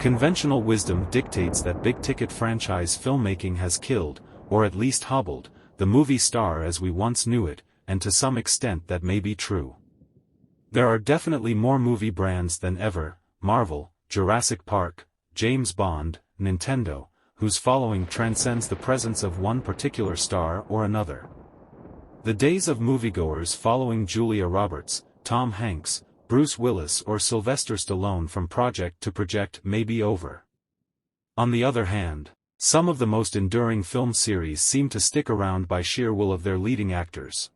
Conventional wisdom dictates that big-ticket franchise filmmaking has killed, or at least hobbled, the movie star as we once knew it, and to some extent that may be true. There are definitely more movie brands than ever: Marvel, Jurassic Park, James Bond, Nintendo, whose following transcends the presence of one particular star or another. The days of moviegoers following Julia Roberts, Tom Hanks, Bruce Willis or Sylvester Stallone from project to project may be over. On the other hand, some of the most enduring film series seem to stick around by sheer will of their leading actors.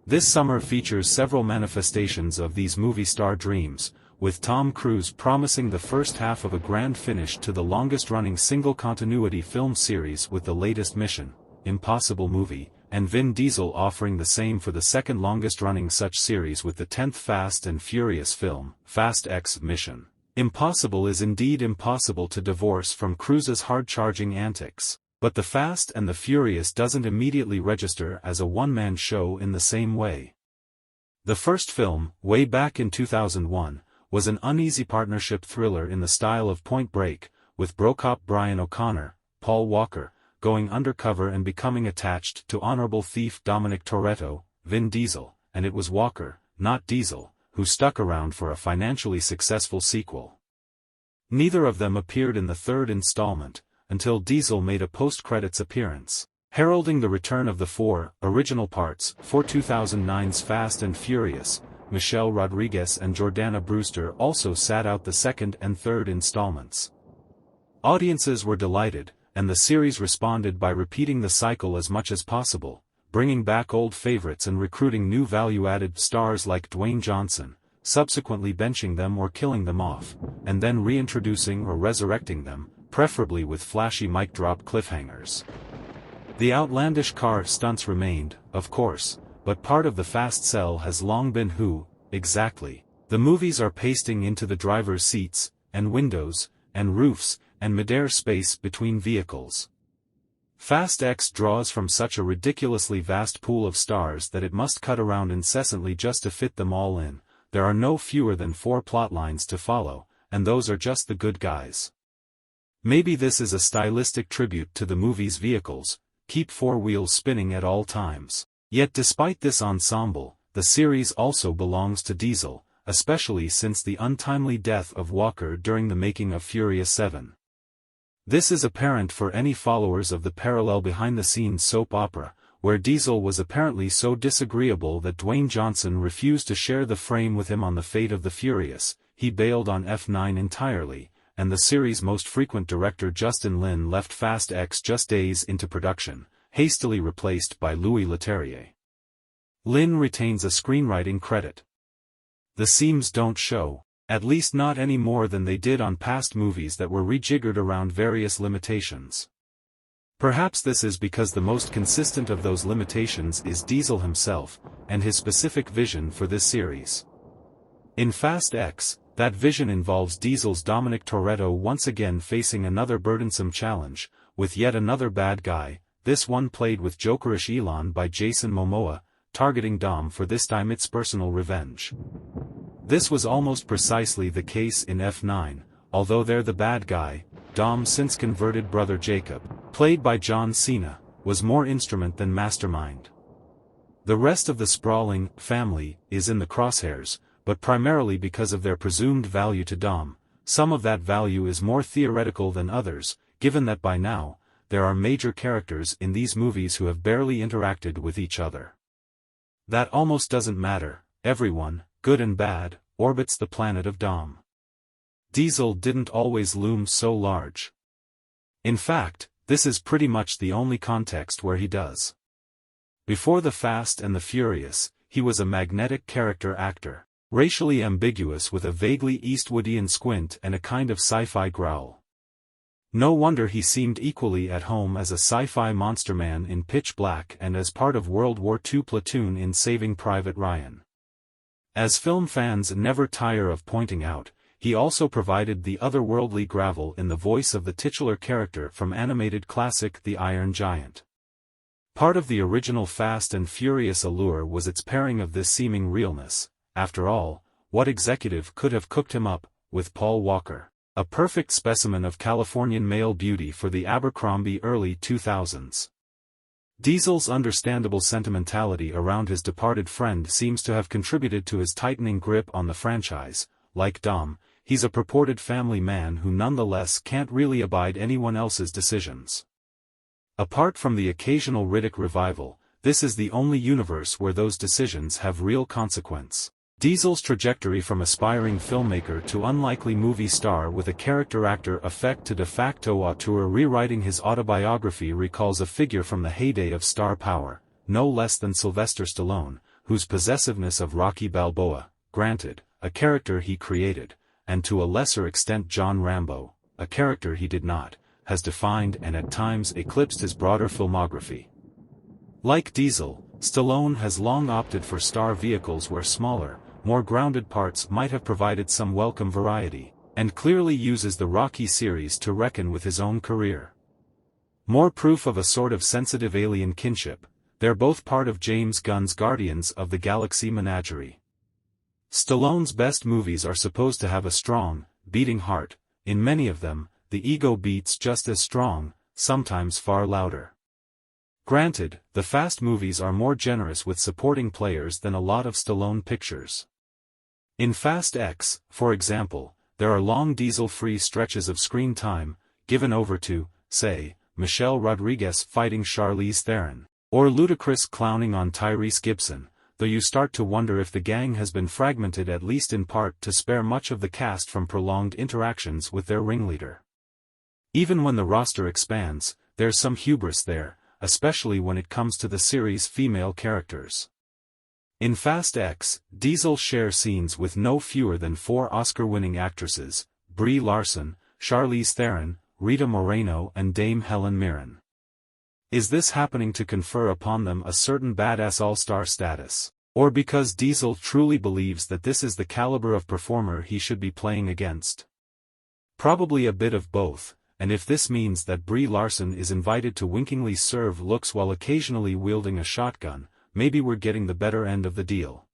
This summer features several manifestations of these movie star dreams, with Tom Cruise promising the first half of a grand finish to the longest-running single-continuity film series with the latest Mission Impossible movie, and Vin Diesel offering the same for the second longest-running such series with the 10th Fast and Furious film, Fast X. Mission Impossible is indeed impossible to divorce from Cruise's hard-charging antics, but The Fast and the Furious doesn't immediately register as a one-man show in the same way. The first film, way back in 2001, was an uneasy partnership thriller in the style of Point Break, with Brocop Brian O'Connor, Paul Walker, going undercover and becoming attached to honorable thief Dominic Toretto, Vin Diesel, and it was Walker, not Diesel, who stuck around for a financially successful sequel. Neither of them appeared in the third installment, until Diesel made a post-credits appearance, heralding the return of the four original parts. For 2009's Fast and Furious, Michelle Rodriguez and Jordana Brewster also sat out the second and third installments. Audiences were delighted, and the series responded by repeating the cycle as much as possible, bringing back old favorites and recruiting new value-added stars like Dwayne Johnson, subsequently benching them or killing them off, and then reintroducing or resurrecting them, preferably with flashy mic-drop cliffhangers. The outlandish car stunts remained, of course, but part of the fast sell has long been who, exactly, the movies are pasting into the driver's seats, and windows, and roofs, and mid-air space between vehicles. Fast X draws from such a ridiculously vast pool of stars that it must cut around incessantly just to fit them all in. There are no fewer than 4 plotlines to follow, and those are just the good guys. Maybe this is a stylistic tribute to the movie's vehicles, keep 4 wheels spinning at all times. Yet despite this ensemble, the series also belongs to Diesel, especially since the untimely death of Walker during the making of Furious 7. This is apparent for any followers of the parallel behind-the-scenes soap opera, where Diesel was apparently so disagreeable that Dwayne Johnson refused to share the frame with him on the fate of the Furious. He bailed on F9 entirely, and the series' most frequent director Justin Lin left Fast X just days into production, hastily replaced by Louis Leterrier. Lin retains a screenwriting credit. The seams don't show, at least not any more than they did on past movies that were rejiggered around various limitations. Perhaps this is because the most consistent of those limitations is Diesel himself, and his specific vision for this series. In Fast X, that vision involves Diesel's Dominic Toretto once again facing another burdensome challenge, with yet another bad guy, this one played with Jokerish Elon by Jason Momoa, targeting Dom for this time its personal revenge. This was almost precisely the case in F9, although there the bad guy, Dom's since converted brother Jacob, played by John Cena, was more instrument than mastermind. The rest of the sprawling family is in the crosshairs, but primarily because of their presumed value to Dom. Some of that value is more theoretical than others, given that by now, there are major characters in these movies who have barely interacted with each other. That almost doesn't matter. Everyone, good and bad, orbits the planet of Dom. Diesel didn't always loom so large. In fact, this is pretty much the only context where he does. Before The Fast and the Furious, he was a magnetic character actor, racially ambiguous with a vaguely Eastwoodian squint and a kind of sci-fi growl. No wonder he seemed equally at home as a sci-fi monster man in Pitch Black and as part of World War II platoon in Saving Private Ryan. As film fans never tire of pointing out, he also provided the otherworldly gravel in the voice of the titular character from animated classic The Iron Giant. Part of the original Fast and Furious allure was its pairing of this seeming realness. After all, what executive could have cooked him up with Paul Walker? A perfect specimen of Californian male beauty for the Abercrombie early 2000s. Diesel's understandable sentimentality around his departed friend seems to have contributed to his tightening grip on the franchise. Like Dom, he's a purported family man who nonetheless can't really abide anyone else's decisions. Apart from the occasional Riddick revival, this is the only universe where those decisions have real consequence. Diesel's trajectory from aspiring filmmaker to unlikely movie star with a character actor effect to de facto auteur rewriting his autobiography recalls a figure from the heyday of star power, no less than Sylvester Stallone, whose possessiveness of Rocky Balboa, granted, a character he created, and to a lesser extent John Rambo, a character he did not, has defined and at times eclipsed his broader filmography. Like Diesel, Stallone has long opted for star vehicles where smaller, more grounded parts might have provided some welcome variety, and clearly uses the Rocky series to reckon with his own career. More proof of a sort of sensitive alien kinship, they're both part of James Gunn's Guardians of the Galaxy menagerie. Stallone's best movies are supposed to have a strong, beating heart. In many of them, the ego beats just as strong, sometimes far louder. Granted, the Fast movies are more generous with supporting players than a lot of Stallone pictures. In Fast X, for example, there are long Diesel-free stretches of screen time, given over to, say, Michelle Rodriguez fighting Charlize Theron, or ludicrous clowning on Tyrese Gibson, though you start to wonder if the gang has been fragmented at least in part to spare much of the cast from prolonged interactions with their ringleader. Even when the roster expands, there's some hubris there, especially when it comes to the series' female characters. In Fast X, Diesel shares scenes with no fewer than 4 Oscar-winning actresses, Brie Larson, Charlize Theron, Rita Moreno and Dame Helen Mirren. Is this happening to confer upon them a certain badass all-star status, or because Diesel truly believes that this is the caliber of performer he should be playing against? Probably a bit of both. And if this means that Brie Larson is invited to winkingly serve looks while occasionally wielding a shotgun, maybe we're getting the better end of the deal.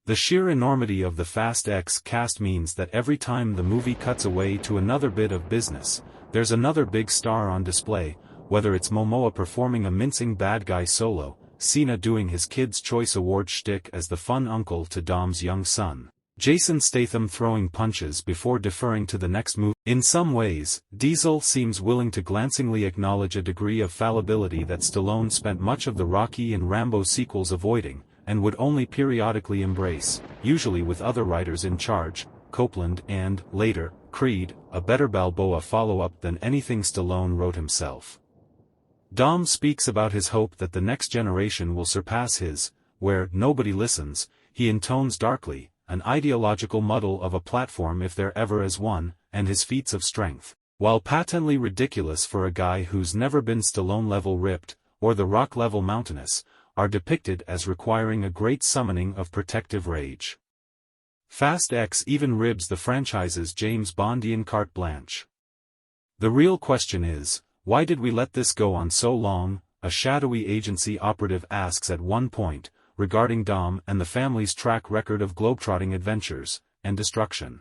The sheer enormity of the Fast X cast means that every time the movie cuts away to another bit of business, there's another big star on display, whether it's Momoa performing a mincing bad guy solo, Cena doing his Kids' Choice Award shtick as the fun uncle to Dom's young son, Jason Statham throwing punches before deferring to the next move. In some ways, Diesel seems willing to glancingly acknowledge a degree of fallibility that Stallone spent much of the Rocky and Rambo sequels avoiding, and would only periodically embrace, usually with other writers in charge, Copeland and, later, Creed, a better Balboa follow-up than anything Stallone wrote himself. Dom speaks about his hope that the next generation will surpass his, where nobody listens, he intones darkly, an ideological muddle of a platform if there ever is one, and his feats of strength, while patently ridiculous for a guy who's never been Stallone-level ripped, or The Rock-level mountainous, are depicted as requiring a great summoning of protective rage. Fast X even ribs the franchise's James Bondian carte blanche. The real question is, why did we let this go on so long? A shadowy agency operative asks at one point, regarding Dom and the family's track record of globetrotting adventures, and destruction.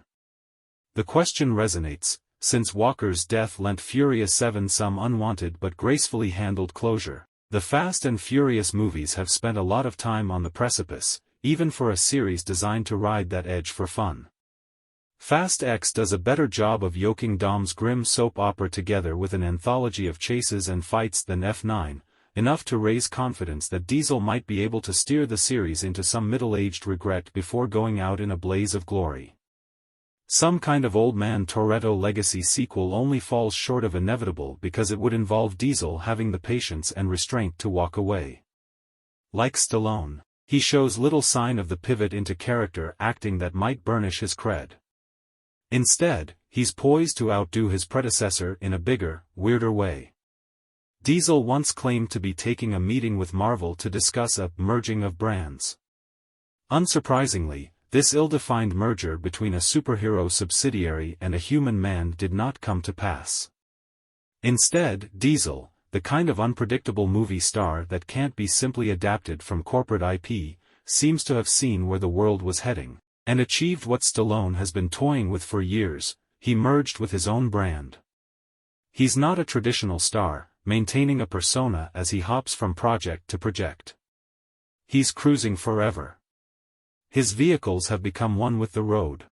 The question resonates, since Walker's death lent Furious 7 some unwanted but gracefully handled closure. The Fast and Furious movies have spent a lot of time on the precipice, even for a series designed to ride that edge for fun. Fast X does a better job of yoking Dom's grim soap opera together with an anthology of chases and fights than F9, enough to raise confidence that Diesel might be able to steer the series into some middle-aged regret before going out in a blaze of glory. Some kind of Old Man Toretto legacy sequel only falls short of inevitable because it would involve Diesel having the patience and restraint to walk away. Like Stallone, he shows little sign of the pivot into character acting that might burnish his cred. Instead, he's poised to outdo his predecessor in a bigger, weirder way. Diesel once claimed to be taking a meeting with Marvel to discuss a merging of brands. Unsurprisingly, this ill-defined merger between a superhero subsidiary and a human man did not come to pass. Instead, Diesel, the kind of unpredictable movie star that can't be simply adapted from corporate IP, seems to have seen where the world was heading, and achieved what Stallone has been toying with for years, he merged with his own brand. He's not a traditional star, maintaining a persona as he hops from project to project. He's cruising forever. His vehicles have become one with the road.